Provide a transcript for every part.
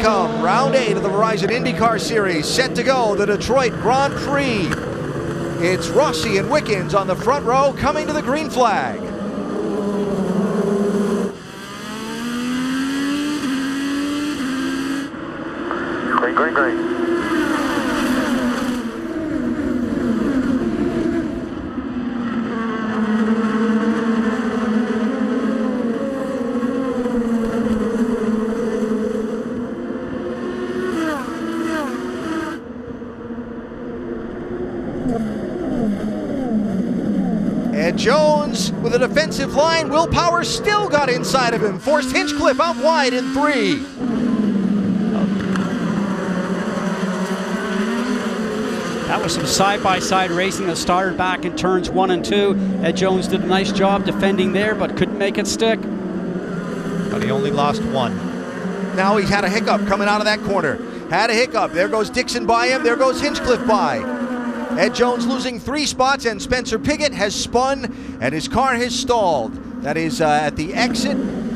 come. Round 8 of the Verizon IndyCar Series. Set to go, the Detroit Grand Prix. It's Rossi and Wickens on the front row coming to the green flag. Green, green, green. Ed Jones with a defensive line. Will Power still got inside of him. Forced Hinchcliffe out wide in 3. That was some side-by-side racing that started back in turns 1 and 2. Ed Jones did a nice job defending there, but couldn't make it stick. But he only lost 1. Now he's had a hiccup coming out of that corner. Had a hiccup. There goes Dixon by him. There goes Hinchcliffe by. Ed Jones losing 3 spots, and Spencer Pigot has spun, and his car has stalled. That is at the exit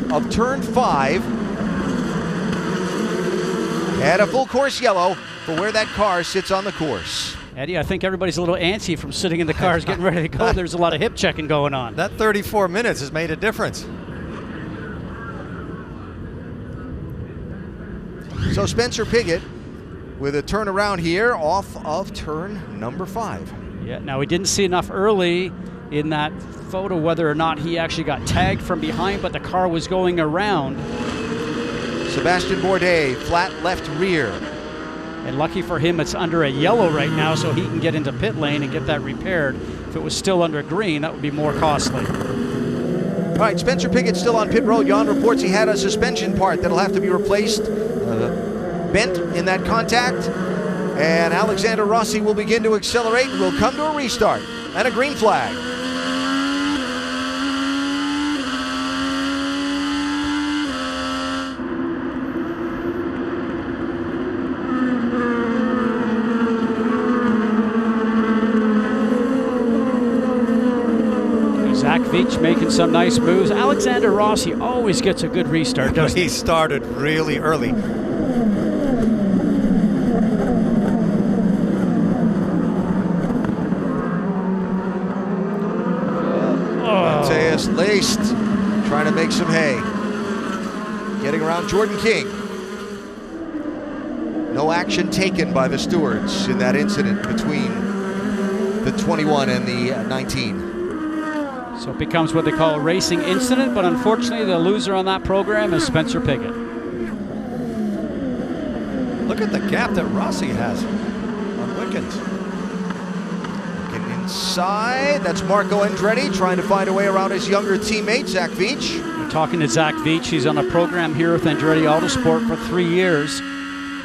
of turn 5. And a full course yellow for where that car sits on the course. Eddie, I think everybody's a little antsy from sitting in the cars getting ready to go. There's a lot of hip checking going on. That 34 minutes has made a difference. So Spencer Pigot with a turnaround here off of turn number 5. Yeah, now we didn't see enough early in that photo whether or not he actually got tagged from behind, but the car was going around. Sebastian Bourdais, flat left rear. And lucky for him, it's under a yellow right now, so he can get into pit lane and get that repaired. If it was still under green, that would be more costly. All right, Spencer Pigot's still on pit road. Jan reports he had a suspension part that'll have to be replaced. Bent in that contact, and Alexander Rossi will begin to accelerate. We'll come to a restart and a green flag. Zach Veach making some nice moves. Alexander Rossi always gets a good restart, doesn't he? He started really early. Laced, trying to make some hay. Getting around Jordan King. No action taken by the stewards in that incident between the 21 and the 19. So it becomes what they call a racing incident, but unfortunately the loser on that program is Spencer Pigot. Look at the gap that Rossi has on Wickens. Inside, that's Marco Andretti trying to find a way around his younger teammate, Zach Veach. We're talking to Zach Veach. He's on a program here with Andretti Autosport for 3 years.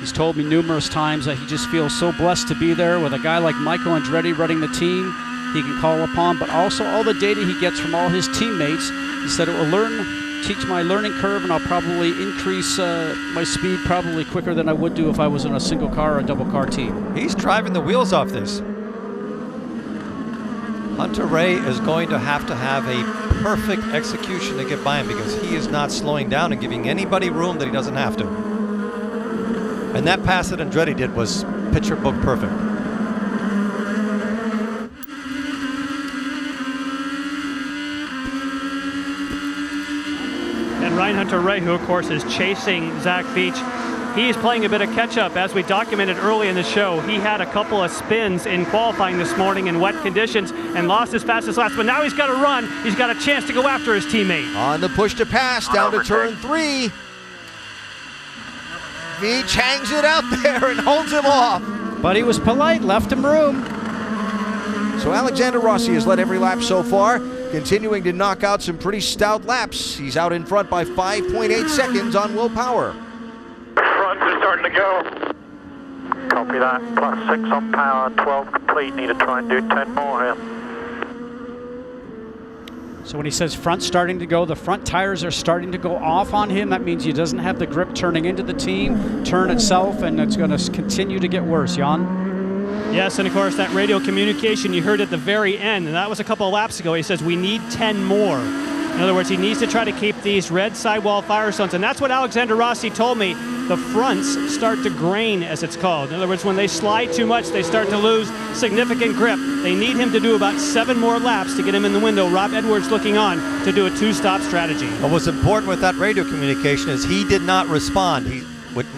He's told me numerous times that he just feels so blessed to be there with a guy like Michael Andretti running the team he can call upon, but also all the data he gets from all his teammates. He said it will teach my learning curve, and I'll probably increase my speed probably quicker than I would do if I was in a single car or a double car team. He's driving the wheels off this. Hunter Ray is going to have a perfect execution to get by him, because he is not slowing down and giving anybody room that he doesn't have to. And that pass that Andretti did was picture book perfect. And Ryan Hunter-Reay, who of course is chasing Zach Veach, he's playing a bit of catch-up. As we documented early in the show, he had a couple of spins in qualifying this morning in wet conditions and lost his fastest laps, but now he's got to run. He's got a chance to go after his teammate. On the push to pass, down to turn 3. Veach hangs it out there and holds him off. But he was polite, left him room. So Alexander Rossi has led every lap so far, continuing to knock out some pretty stout laps. He's out in front by 5.8 seconds on Will Power. Front is starting to go. Copy that. +6 on power, 12 complete. Need to try and do 10 more here. So when he says front starting to go, the front tires are starting to go off on him. That means he doesn't have the grip turning into the team, turn itself, and it's going to continue to get worse. Jan? Yes, and of course that radio communication you heard at the very end, and that was a couple of laps ago. He says we need 10 more. In other words, he needs to try to keep these red sidewall Firestones, and that's what Alexander Rossi told me. The fronts start to grain, as it's called. In other words, when they slide too much, they start to lose significant grip. They need him to do about 7 more laps to get him in the window. Rob Edwards looking on to do a 2-stop strategy. What was important with that radio communication is he did not respond. In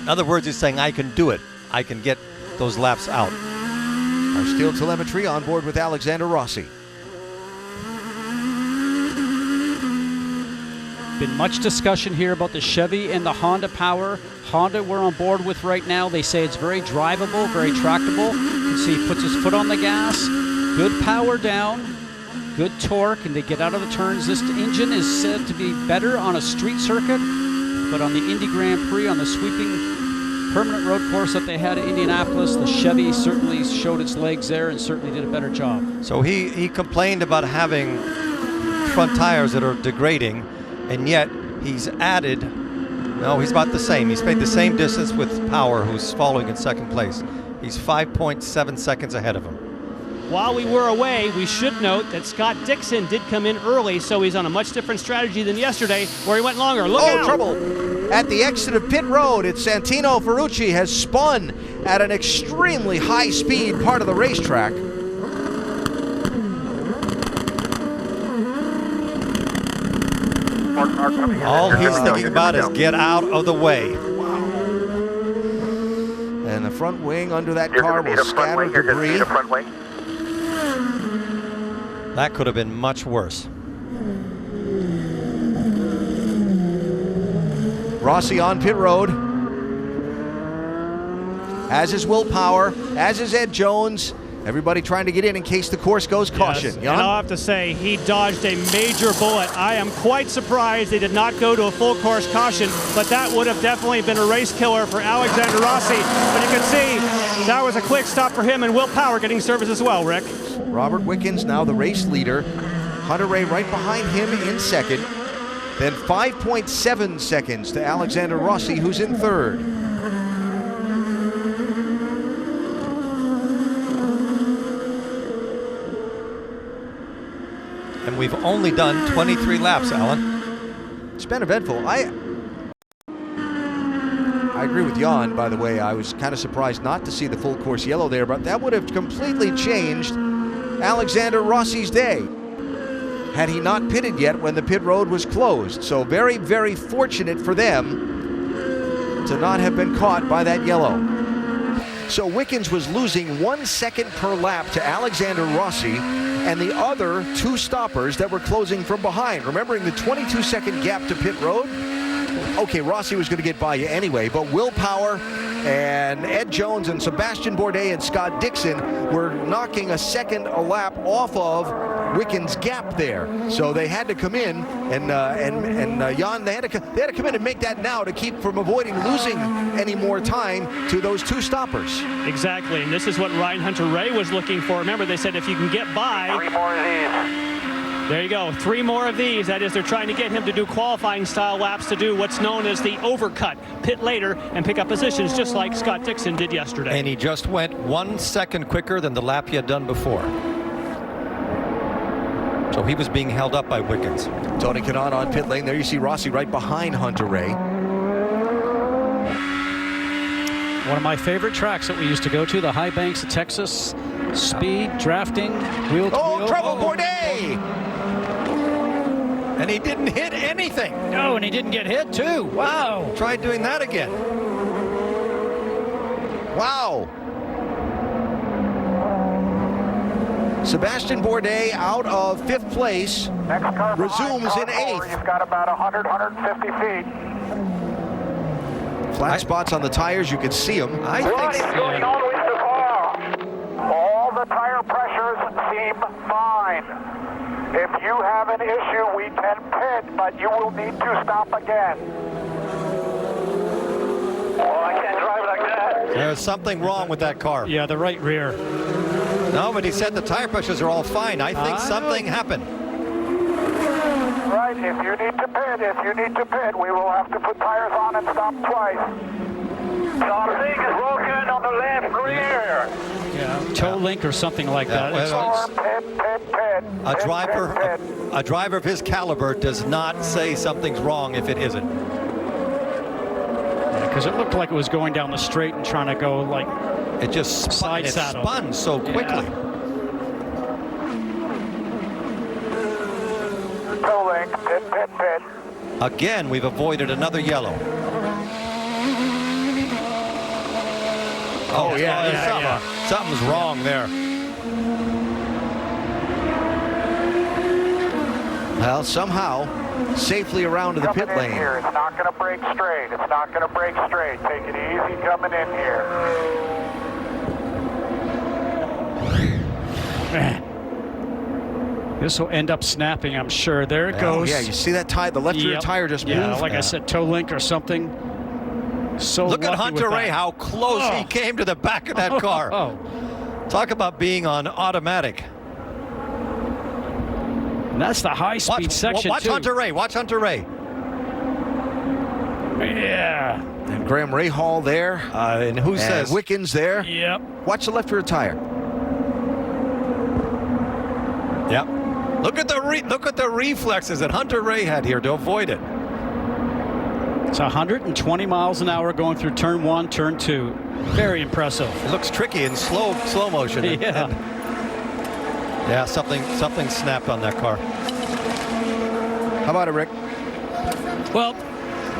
other words, he's saying, I can do it. I can get those laps out. Our steel telemetry on board with Alexander Rossi. Been much discussion here about the Chevy and the Honda power. Honda we're on board with right now. They say it's very drivable, very tractable. You can see he puts his foot on the gas. Good power down, good torque, and they get out of the turns. This engine is said to be better on a street circuit, but on the Indy Grand Prix, on the sweeping permanent road course that they had in Indianapolis, the Chevy certainly showed its legs there and certainly did a better job. So he complained about having front tires that are degrading, and yet he's added, no, he's about the same. He's made the same distance with Power, who's following in second place. He's 5.7 seconds ahead of him. While we were away, we should note that Scott Dixon did come in early, so he's on a much different strategy than yesterday, where he went longer. Look out! Trouble at the exit of pit road. It's Santino Ferrucci has spun at an extremely high speed part of the racetrack. All he's thinking about is get out of the way. And the front wing under that car will scatter debris. That could have been much worse. Rossi on pit road, as is Will Power, as is Ed Jones. Everybody trying to get in case the course goes caution. Yes, and I'll have to say, he dodged a major bullet. I am quite surprised they did not go to a full course caution, but that would have definitely been a race killer for Alexander Rossi. But you can see that was a quick stop for him, and Will Power getting service as well, Rick. Robert Wickens now the race leader. Hunter Ray right behind him in second. Then 5.7 seconds to Alexander Rossi, who's in third. And we've only done 23 laps, Alan. It's been eventful. I agree with Jan, by the way. I was kind of surprised not to see the full course yellow there, but that would have completely changed Alexander Rossi's day had he not pitted yet when the pit road was closed. So very, very fortunate for them to not have been caught by that yellow. So Wickens was losing 1 second per lap to Alexander Rossi and the other 2 stoppers that were closing from behind. Remembering the 22-second gap to pit road? Okay, Rossi was going to get by you anyway, but Will Power and Ed Jones and Sebastian Bourdais and Scott Dixon were knocking a second a lap off of Wickens' gap there. So they had to come in and Jan, they had to come in and make that now to keep from avoiding losing any more time to those 2 stoppers. Exactly, and this is what Ryan Hunter-Ray was looking for. Remember, they said if you can get by... 3 more of these. There you go, 3 more of these. That is, they're trying to get him to do qualifying style laps to do what's known as the overcut. Pit later and pick up positions just like Scott Dixon did yesterday. And he just went 1 second quicker than the lap he had done before. So he was being held up by Wickens. Tony Kanaan on pit lane. There you see Rossi right behind Hunter-Ray. One of my favorite tracks that we used to go to, the high banks of Texas. Speed, drafting, wheel to wheel. Trouble, Bourdais! And he didn't hit anything. Oh, and he didn't get hit too. Wow. Try doing that again. Wow. Sebastian Bourdais out of 5th place. Next car resumes in 8th. You've got about 100, 150 feet. Flat spots on the tires, you can see them. I think He's going all the way to the car. All the tire pressures seem fine. If you have an issue, we can pit, but you will need to stop again. Oh, I can't drive like that. There's something wrong with that car. Yeah, the right rear. No, but he said the tire pressures are all fine. I think something happened. Right, if you need to pit, we will have to put tires on and stop twice. Something is broken on the left rear. Yeah, toe link or something like that. well, Pit. A driver of his caliber does not say something's wrong if it isn't. Because it looked like it was going down the straight and trying to go like It just spun so quickly. Yeah. Toe link, pit. Again, we've avoided another yellow. Something's wrong there. Well, somehow, safely around to the pit Coming in lane. here. It's not going to break straight. Take it easy coming in here. This will end up snapping, I'm sure. There it goes. Yeah, you see that tire? The left rear tire just moved. Yeah, like I said, toe link or something. So Look at lucky Hunter with Ray, that. how close he came to the back of that car. Talk about being on automatic. And that's the high-speed section, watch too. Hunter Ray. Watch Hunter Ray. Yeah. And Graham Rahal there. And who says? Wickens there. Yep. Watch the left rear tire. Yep. Look at the reflexes that Hunter Ray had here to avoid it. It's 120 miles an hour going through turn 1, turn 2. Very impressive. It looks tricky in slow motion. Yeah. Yeah, something snapped on that car. How about it, Rick? Well,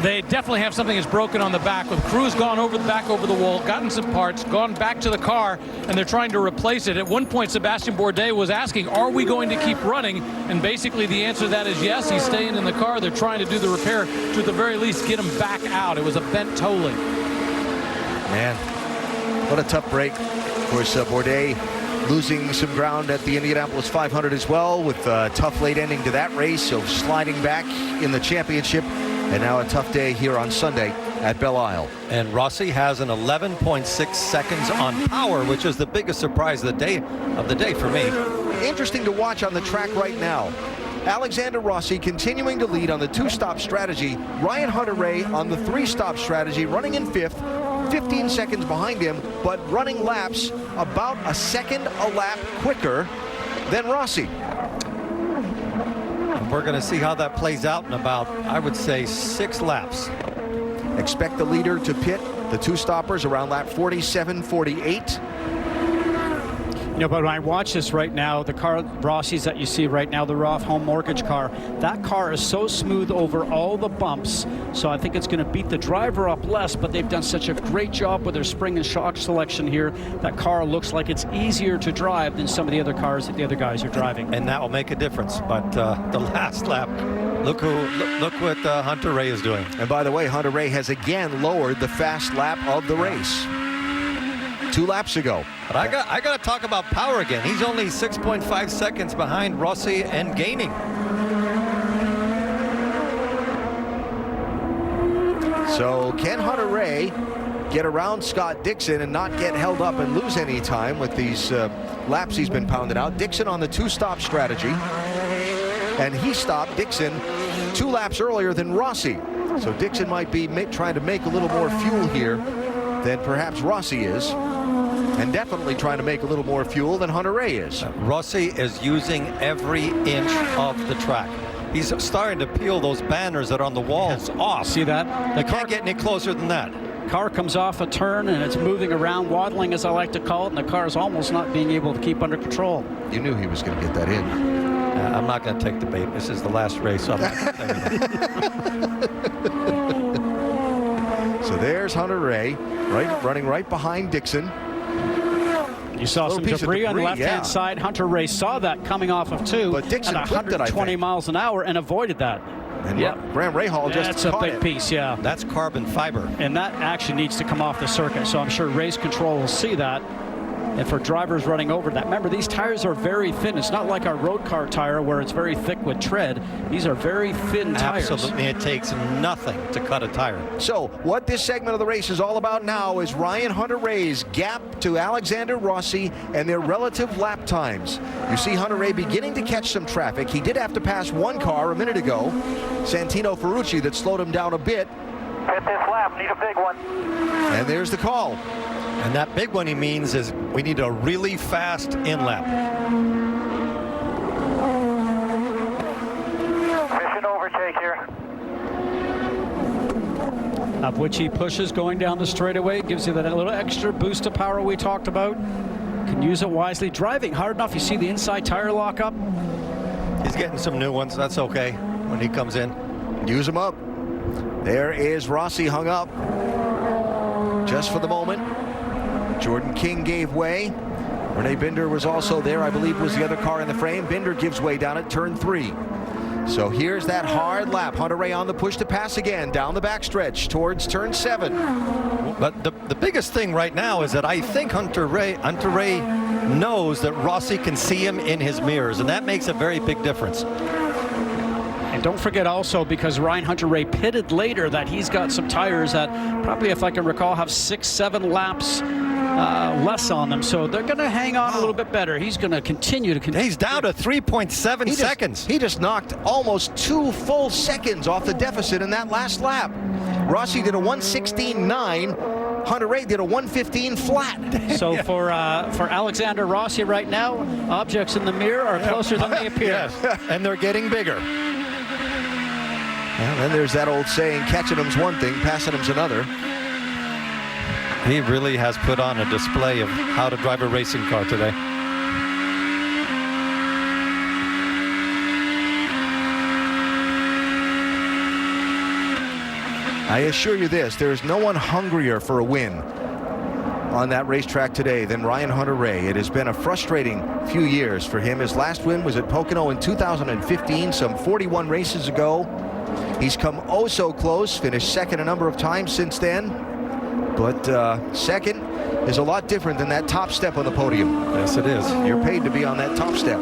they definitely have something that's broken on the back. With Cruz gone over the wall, gotten some parts, gone back to the car, and they're trying to replace it. At one point, Sebastian Bourdais was asking, are we going to keep running? And basically the answer to that is yes. He's staying in the car. They're trying to do the repair to at the very least get him back out. It was a bent toe link. Man, what a tough break. Of course, Bourdais losing some ground at the Indianapolis 500 as well, with a tough late ending to that race, so sliding back in the championship. And now a tough day here on Sunday at Belle Isle. And Rossi has an 11.6 seconds on power, which is the biggest surprise of the day for me. Interesting to watch on the track right now. Alexander Rossi continuing to lead on the 2-stop strategy. Ryan Hunter-Reay on the 3-stop strategy, running in 5th, 15 seconds behind him, but running laps about a second a lap quicker than Rossi. We're going to see how that plays out in about, I would say, 6 laps. Expect the leader to pit the 2-stoppers around lap 47, 48. You know, but when I watch this right now, the car, Rossi's that you see right now, the Roth Home Mortgage car, that car is so smooth over all the bumps, so I think it's going to beat the driver up less, but they've done such a great job with their spring and shock selection here. That car looks like it's easier to drive than some of the other cars that the other guys are driving. And that will make a difference, but the last lap, look what Hunter Ray is doing. And by the way, Hunter Ray has again lowered the fast lap of the race. 2 laps ago. But I got to talk about power again. He's only 6.5 seconds behind Rossi and gaining. So can Hunter Ray get around Scott Dixon and not get held up and lose any time with these laps he's been pounding out? Dixon on the 2-stop strategy, and he stopped Dixon 2 laps earlier than Rossi. So Dixon might be trying to make a little more fuel here than perhaps Rossi is, and definitely trying to make a little more fuel than Hunter Ray is. Rossi is using every inch of the track. He's starting to peel those banners that are on the walls off. See that? They can't get any closer than that. Car comes off a turn and it's moving around, waddling as I like to call it, and the car is almost not being able to keep under control. You knew he was going to get that in. I'm not going to take the bait. This is the last race. So there's Hunter Ray, running right behind Dixon. You saw some debris on the left-hand side. Hunter Ray saw that coming off of 2 but Dixon at clipped it, 120 miles an hour and avoided that. And Graham Rahal just That's a big piece, yeah. That's carbon fiber. And that action needs to come off the circuit, so I'm sure race control will see that. And for drivers running over that, remember, these tires are very thin. It's not like our road car tire where it's very thick with tread. These are very thin tires. Absolutely. It takes nothing to cut a tire. So what this segment of the race is all about now is Ryan Hunter Ray's gap to Alexander Rossi and their relative lap times. You see Hunter Ray beginning to catch some traffic. He did have to pass one car a minute ago, Santino Ferrucci, that slowed him down a bit. Hit this lap, need a big one. And there's the call. And that big one he means is we need a really fast in-lap. Mission overtake here. Of which he pushes going down the straightaway, gives you that little extra boost of power we talked about. Can use it wisely. Driving hard enough, you see the inside tire lock up. He's getting some new ones. That's okay when he comes in. Use them up. There is Rossi hung up just for the moment. Jordan King gave way. Rene Binder was also there, I believe was the other car in the frame. Binder gives way down at turn 3. So here's that hard lap. Hunter-Reay on the push to pass again down the backstretch towards turn 7. But the biggest thing right now is that I think Hunter-Reay knows that Rossi can see him in his mirrors, and that makes a very big difference. And don't forget also, because Ryan Hunter-Reay pitted later, that he's got some tires that probably, if I can recall, have 6-7 laps less on them. So they're going to hang on a little bit better. He's going to continue to He's down to 3.7 seconds. He just knocked almost 2 full seconds off the deficit in that last lap. Rossi did a 1:16.9. Hunter-Reay did a 1:15 flat. So for Alexander Rossi right now, objects in the mirror are closer than they appear. Yes. And they're getting bigger. And then there's that old saying, catching them's one thing, passing them's another. He really has put on a display of how to drive a racing car today. I assure you this, there is no one hungrier for a win on that racetrack today than Ryan Hunter-Reay. It has been a frustrating few years for him. His last win was at Pocono in 2015, some 41 races ago. He's come oh so close, finished second a number of times since then. But second is a lot different than that top step on the podium. Yes, it is. You're paid to be on that top step.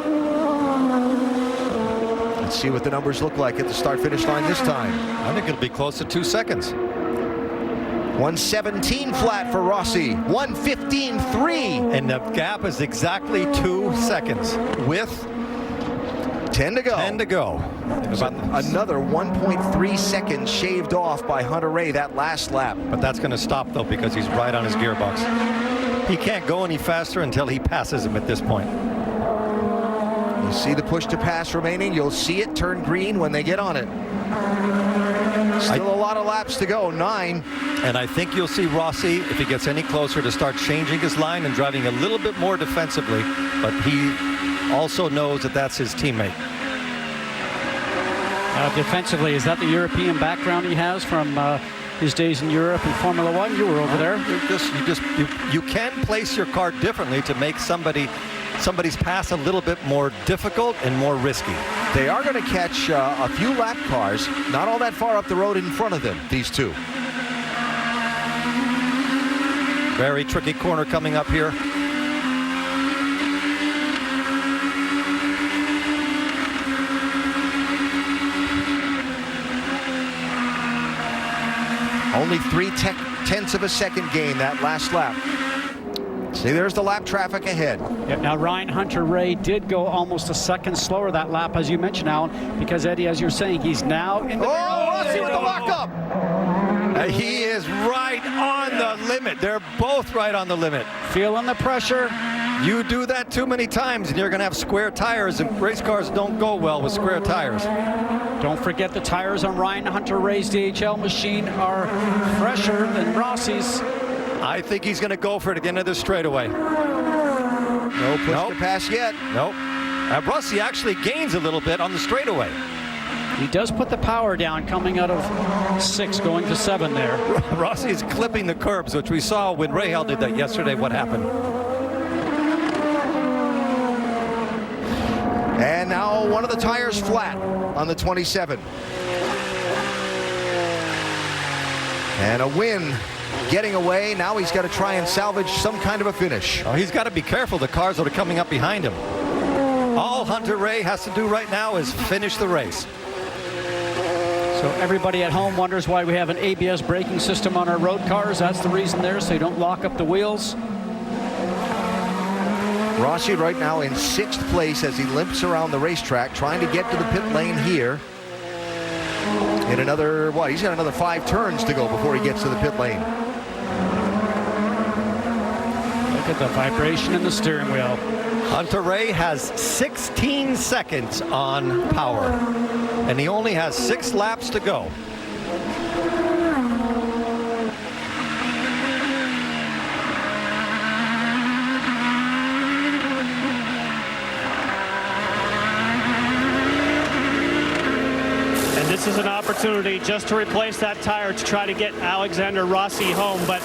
Let's see what the numbers look like at the start-finish line this time. I think it'll be close to 2 seconds. 1:17 flat for Rossi. 1:15.3. And the gap is exactly 2 seconds with 10 to go. 10 to go. Another 1.3 seconds shaved off by Hunter-Reay that last lap. But that's going to stop, though, because he's right on his gearbox. He can't go any faster until he passes him at this point. You see the push to pass remaining. You'll see it turn green when they get on it. Still a lot of laps to go, 9. And I think you'll see Rossi, if he gets any closer, to start changing his line and driving a little bit more defensively. But he also knows that that's his teammate. Defensively, is that the European background he has from his days in Europe and Formula One? You were over there. You can place your car differently to make somebody's pass a little bit more difficult and more risky. They are going to catch a few lap cars, not all that far up the road in front of them, these two. Very tricky corner coming up here. Only 0.3 of a second gain that last lap. See, there's the lap traffic ahead. Yep, now Ryan Hunter-Reay did go almost a second slower that lap, as you mentioned, Alan, because Eddie, as you're saying, he's now in the... Rossi with the lockup! He is right on the limit. They're both right on the limit. Feeling the pressure. You do that too many times and you're going to have square tires, and race cars don't go well with square tires. Don't forget the tires on Ryan Hunter-Reay's DHL machine are fresher than Rossi's. I think he's going to go for it at the end of the straightaway. No push to pass yet. Nope. Rossi actually gains a little bit on the straightaway. He does put the power down coming out of 6 going to 7 there. Rossi is clipping the curbs, which we saw when Rahal did that yesterday. What happened? And now one of the tires flat on the 27. And a win getting away. Now he's got to try and salvage some kind of a finish. Oh, he's got to be careful. The cars that are coming up behind him. All Hunter-Reay has to do right now is finish the race. So everybody at home wonders why we have an ABS braking system on our road cars. That's the reason there, so you don't lock up the wheels. Rossi right now in 6th place as he limps around the racetrack, trying to get to the pit lane here. In another, he's got another 5 turns to go before he gets to the pit lane. Look at the vibration in the steering wheel. Hunter-Reay has 16 seconds on power, and he only has 6 laps to go. This is an opportunity just to replace that tire to try to get Alexander Rossi home, but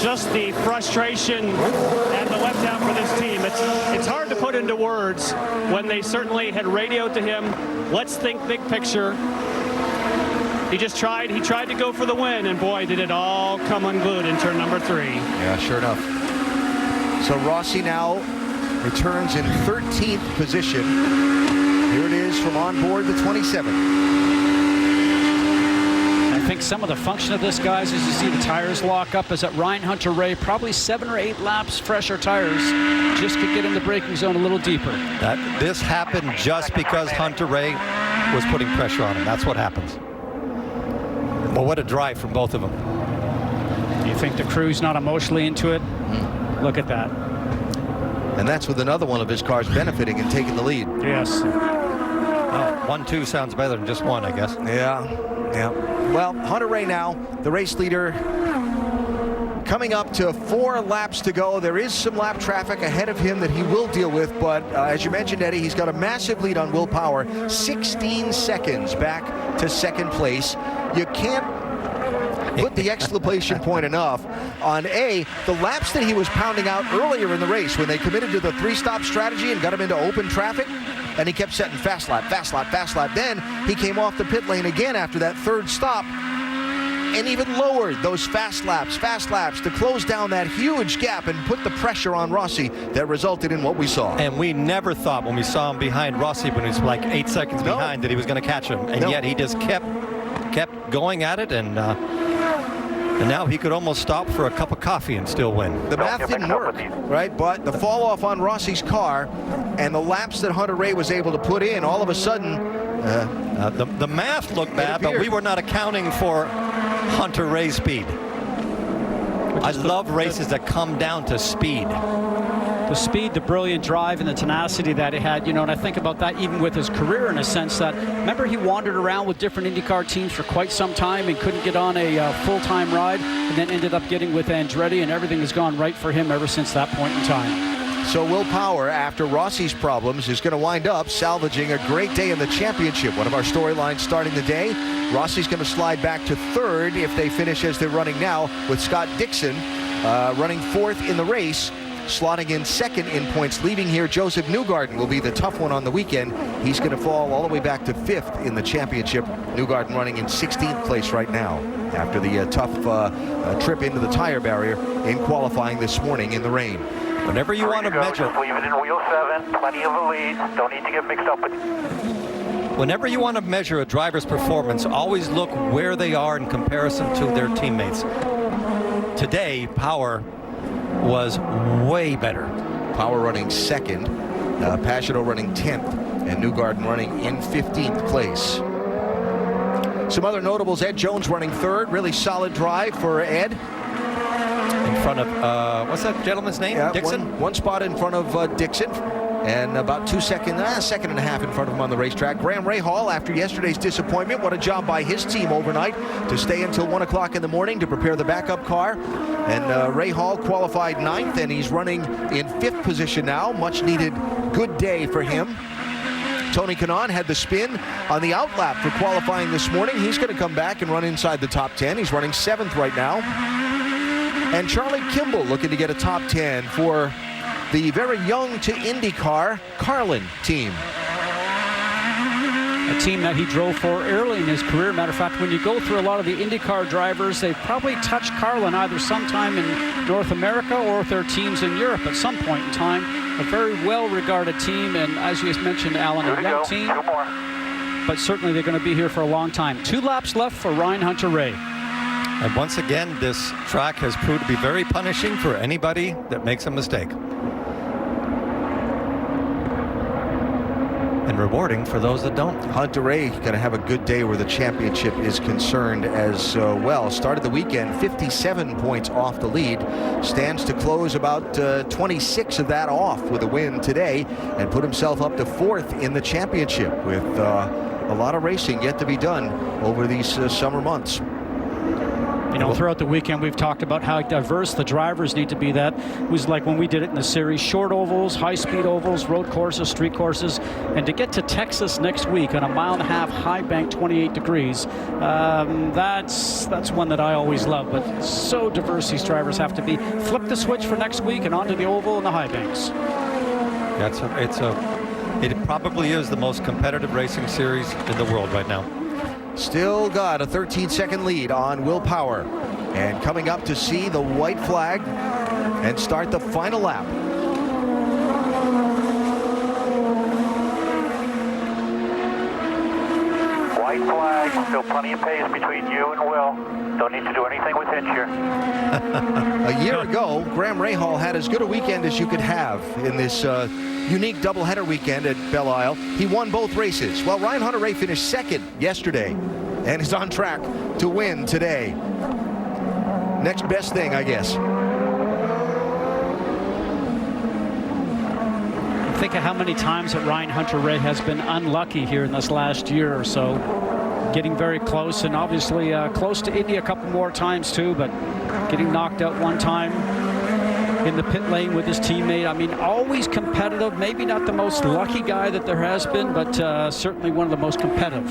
just the frustration and the letdown for this team. It's hard to put into words when they certainly had radioed to him, let's think big picture. He tried to go for the win, and boy, did it all come unglued in turn number 3. Yeah, sure enough. So Rossi now returns in 13th position. Here it is from on board the 27. I think some of the function of this, guys, as you see the tires lock up, is that Ryan Hunter-Reay, probably 7 or 8 laps fresher tires, just could get in the braking zone a little deeper. This happened just because Hunter-Reay was putting pressure on him. That's what happens. Well, what a drive from both of them. You think the crew's not emotionally into it? Look at that. And that's with another one of his cars benefiting and taking the lead. Yes. Well, 1-2 sounds better than just 1, I guess. Yeah. Well, Hunter-Reay now, the race leader, coming up to 4 laps to go. There is some lap traffic ahead of him that he will deal with, but as you mentioned, Eddie, he's got a massive lead on Will Power, 16 seconds back to second place. You can't put the exclamation point enough on the laps that he was pounding out earlier in the race when they committed to the 3-stop strategy and got him into open traffic, and he kept setting fast lap. Then he came off the pit lane again after that 3rd stop and even lowered those fast laps to close down that huge gap and put the pressure on Rossi that resulted in what we saw. And we never thought when we saw him behind Rossi when he was like 8 seconds behind that he was going to catch him, and yet he just kept going at it, and now he could almost stop for a cup of coffee and still win. The math didn't work, right? But the fall off on Rossi's car and the laps that Hunter-Reay was able to put in, all of a sudden, the math looked bad, but we were not accounting for Hunter-Reay's speed. I love races that come down to speed. The speed, the brilliant drive, and the tenacity that he had, and I think about that even with his career in a sense that, remember, he wandered around with different IndyCar teams for quite some time and couldn't get on a full-time ride, and then ended up getting with Andretti, and everything has gone right for him ever since that point in time. So Will Power, after Rossi's problems, is going to wind up salvaging a great day in the championship. One of our storylines starting the day. Rossi's going to slide back to 3rd if they finish as they're running now, with Scott Dixon running 4th in the race, slotting in 2nd in points. Leaving here, Joseph Newgarden will be the tough one on the weekend. He's going to fall all the way back to 5th in the championship. Newgarden running in 16th place right now after the tough trip into the tire barrier in qualifying this morning in the rain. Whenever you want to measure, just leave it in wheel 7, plenty of a lead, don't need to get mixed up with. Whenever you want to measure a driver's performance, always look where they are in comparison to their teammates. Today, Power was way better. Power running 2nd, Pagano running 10th, and Newgarden running in 15th place. Some other notables: Ed Jones running 3rd, really solid drive for Ed. In front of, what's that gentleman's name? Yeah, Dixon? One spot in front of Dixon, and about 2 seconds, second and a half in front of him on the racetrack. Graham Rahal, after yesterday's disappointment, what a job by his team overnight to stay until 1 o'clock in the morning to prepare the backup car. And Rahal qualified 9th, and he's running in 5th position now. Much needed good day for him. Tony Kanaan had the spin on the outlap for qualifying this morning. He's going to come back and run inside the top 10. He's running 7th right now. And Charlie Kimball looking to get a top 10 for the very young to IndyCar Carlin team. A team that he drove for early in his career. Matter of fact, when you go through a lot of the IndyCar drivers, they've probably touched Carlin either sometime in North America or with their teams in Europe at some point in time. A very well-regarded team, and as you just mentioned, Alan, a young team. 2 more. But certainly they're going to be here for a long time. 2 laps left for Ryan Hunter-Reay. And once again, this track has proved to be very punishing for anybody that makes a mistake. and rewarding for those that don't. Hunter-Reay going to have a good day where the championship is concerned as well. Started the weekend 57 points off the lead. Stands to close about 26 of that off with a win today and put himself up to 4th in the championship with a lot of racing yet to be done over these summer months. You know, throughout the weekend, we've talked about how diverse the drivers need to be. That was like when we did it in the series, short ovals, high-speed ovals, road courses, street courses. And to get to Texas next week on a 1.5 mile high bank, 28 degrees, that's one that I always love. But so diverse these drivers have to be. Flip the switch for next week and onto the oval and the high banks. It probably is the most competitive racing series in the world right now. Still got a 13-second lead on Will Power. And coming up to see the white flag and start the final lap. White flag, still plenty of pace between you and Will. Don't need to do anything with hitch here. A year ago, Graham Rahal had as good a weekend as you could have in this unique doubleheader weekend at Belle Isle. He won both races. Well, Ryan Hunter-Reay finished 2nd yesterday and is on track to win today. Next best thing, I guess. Think of how many times that Ryan Hunter-Reay has been unlucky here in this last year or so. Getting very close, and obviously close to Indy a couple more times too, but getting knocked out one time in the pit lane with his teammate. I mean, always competitive. Maybe not the most lucky guy that there has been, but certainly one of the most competitive.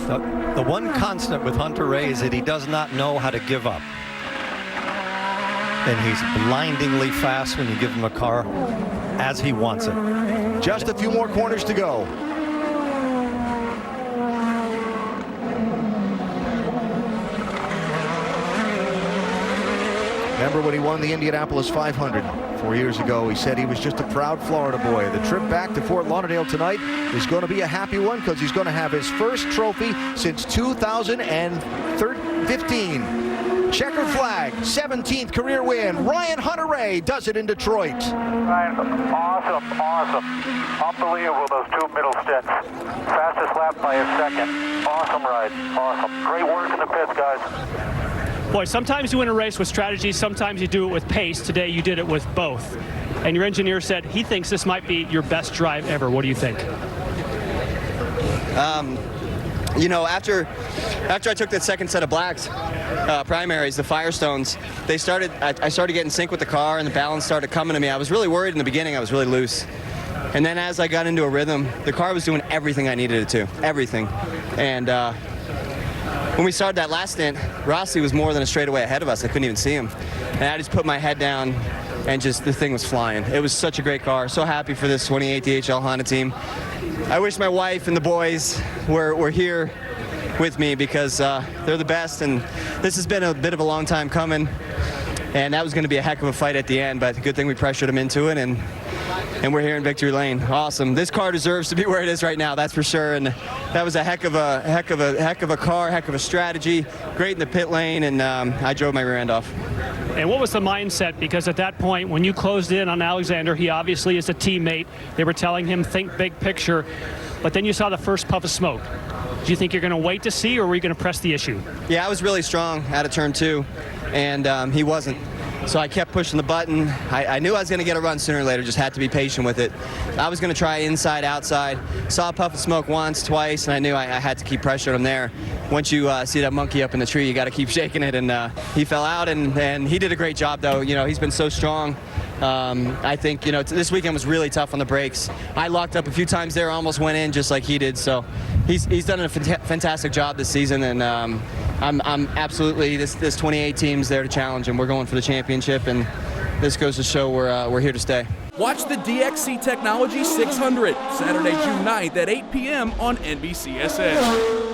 The one constant with Hunter-Reay is that he does not know how to give up. And he's blindingly fast when you give him a car as he wants it. Just a few more corners to go. Remember when he won the Indianapolis 500 4 years ago? He said he was just a proud Florida boy. The trip back to Fort Lauderdale tonight is going to be a happy one because he's going to have his first trophy since 2015. Checkered flag, 17th career win. Ryan Hunter-Reay does it in Detroit. Ryan, awesome. Unbelievable, those 2 middle stints. Fastest lap by a second. Awesome ride, awesome. Great work in the pits, guys. Boy, sometimes you win a race with strategy, sometimes you do it with pace. Today you did it with both. And your engineer said he thinks this might be your best drive ever. What do you think? You know, after I took that second set of blacks, primaries, the Firestones, I started getting sync with the car and the balance started coming to me. I was really worried in the beginning. I was really loose. And then as I got into a rhythm, the car was doing everything I needed it to, everything. And when we started that last stint, Rossi was more than a straightaway ahead of us. I couldn't even see him. And I just put my head down and just the thing was flying. It was such a great car. So happy for this 28 DHL Honda team. I wish my wife and the boys were here with me because they're the best, and this has been a bit of a long time coming, and that was going to be a heck of a fight at the end, but good thing we pressured them into it, and we're here in victory lane. Awesome. This car deserves to be where it is right now, that's for sure, and that was a heck of a car, heck of a strategy, great in the pit lane, and I drove my rear end off. And what was the mindset? Because at that point, when you closed in on Alexander, he obviously is a teammate. They were telling him, think big picture. But then you saw the first puff of smoke. Do you think you're going to wait to see, or were you going to press the issue? Yeah, I was really strong out of turn 2, and he wasn't. So I kept pushing the button. I knew I was going to get a run sooner or later, just had to be patient with it. I was going to try inside, outside. Saw a puff of smoke once, twice, and I knew I had to keep pressuring him there. Once you see that monkey up in the tree, you got to keep shaking it, and he fell out, and he did a great job, though. You know, he's been so strong. I think, you know, this weekend was really tough on the brakes. I locked up a few times there, almost went in just like he did. So he's done a fantastic job this season, and I'm absolutely, this 28 team's there to challenge him. We're going for the championship, and this goes to show we're here to stay. Watch the DXC Technology 600 Saturday, June 9th at 8 p.m. on NBCSN.